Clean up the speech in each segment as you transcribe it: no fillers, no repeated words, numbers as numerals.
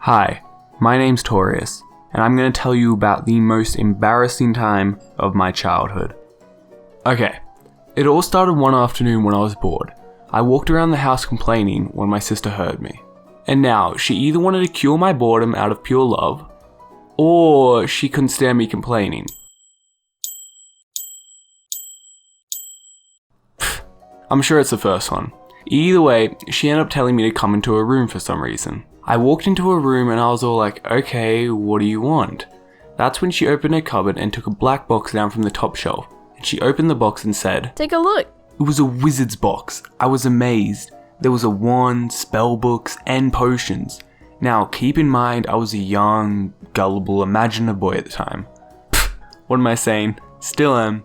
Hi, my name's Torius, and I'm going to tell you about the most embarrassing time of my childhood. Okay, it all started one afternoon when I was bored. I walked around the house complaining when my sister heard me. And now, she either wanted to cure my boredom out of pure love, or she couldn't stand me complaining. I'm sure it's the first one. Either way, she ended up telling me to come into her room for some reason. I walked into her room and I was all like, okay, what do you want? That's when she opened her cupboard and took a black box down from the top shelf. And she opened the box and said, "Take a look." It was a wizard's box. I was amazed. There was a wand, spell books, and potions. Now, keep in mind, I was a young, gullible, imaginative boy at the time. What am I saying? Still am.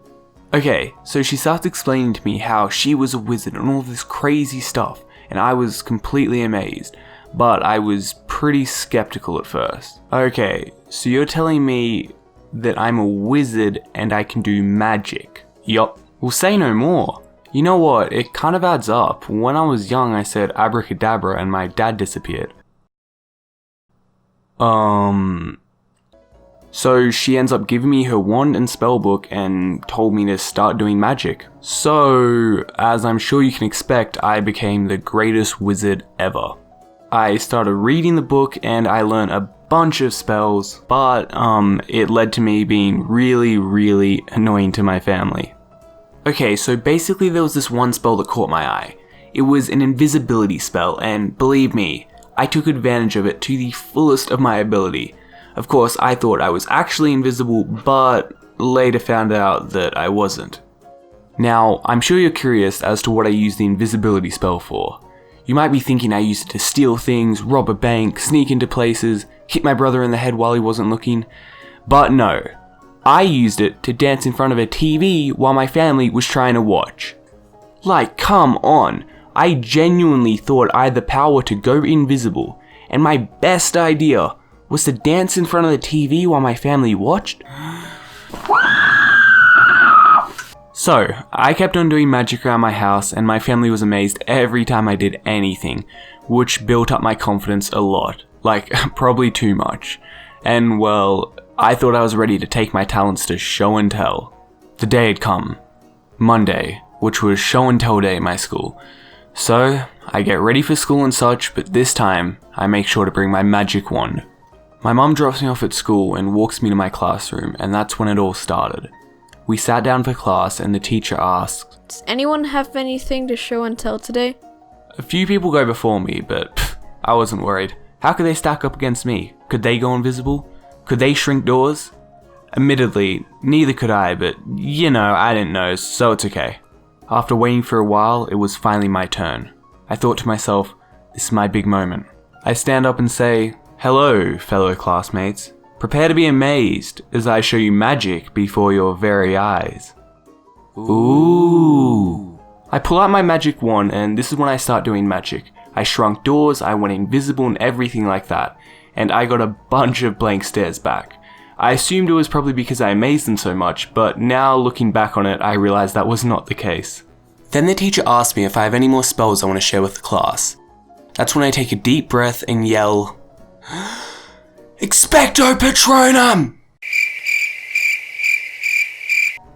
Okay, so she starts explaining to me how she was a wizard and all this crazy stuff, and I was completely amazed, but I was pretty skeptical at first. Okay, so you're telling me that I'm a wizard and I can do magic? Yup. Well, say no more. You know what, it kind of adds up. When I was young, I said abracadabra and my dad disappeared. So she ends up giving me her wand and spellbook and told me to start doing magic. So, as I'm sure you can expect, I became the greatest wizard ever. I started reading the book and I learned a bunch of spells, but it led to me being really annoying to my family. Okay, so basically there was this one spell that caught my eye. It was an invisibility spell, and believe me, I took advantage of it to the fullest of my ability. Of course, I thought I was actually invisible, but later found out that I wasn't. Now, I'm sure you're curious as to what I used the invisibility spell for. You might be thinking I used it to steal things, rob a bank, sneak into places, hit my brother in the head while he wasn't looking. But no, I used it to dance in front of a TV while my family was trying to watch. Like, come on, I genuinely thought I had the power to go invisible, and my best idea was to dance in front of the TV while my family watched? So, I kept on doing magic around my house and my family was amazed every time I did anything, which built up my confidence a lot, like probably too much. And well, I thought I was ready to take my talents to show and tell. The day had come, Monday, which was show and tell day at my school. So, I get ready for school and such, but this time, I make sure to bring my magic wand. My mum drops me off at school and walks me to my classroom, and that's when it all started. We sat down for class and the teacher asked, "Does anyone have anything to show and tell today?" A few people go before me, but I wasn't worried. How could they stack up against me? Could they go invisible? Could they shrink doors? Admittedly, neither could I, but I didn't know, so it's okay. After waiting for a while, it was finally my turn. I thought to myself, this is my big moment. I stand up and say, "Hello, fellow classmates. Prepare to be amazed as I show you magic before your very eyes." Ooh. I pull out my magic wand and this is when I start doing magic. I shrunk doors, I went invisible and everything like that. And I got a bunch of blank stares back. I assumed it was probably because I amazed them so much, but now looking back on it, I realized that was not the case. Then the teacher asked me if I have any more spells I want to share with the class. That's when I take a deep breath and yell, "Expecto Patronum!"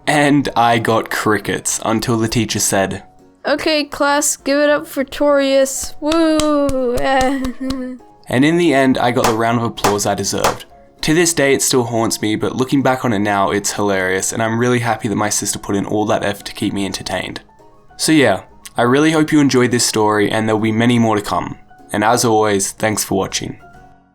And I got crickets until the teacher said, "Okay, class, give it up for Torius. Woo!" And in the end, I got the round of applause I deserved. To this day, it still haunts me, but looking back on it now, it's hilarious, and I'm really happy that my sister put in all that effort to keep me entertained. So yeah, I really hope you enjoyed this story, and there'll be many more to come. And as always, thanks for watching.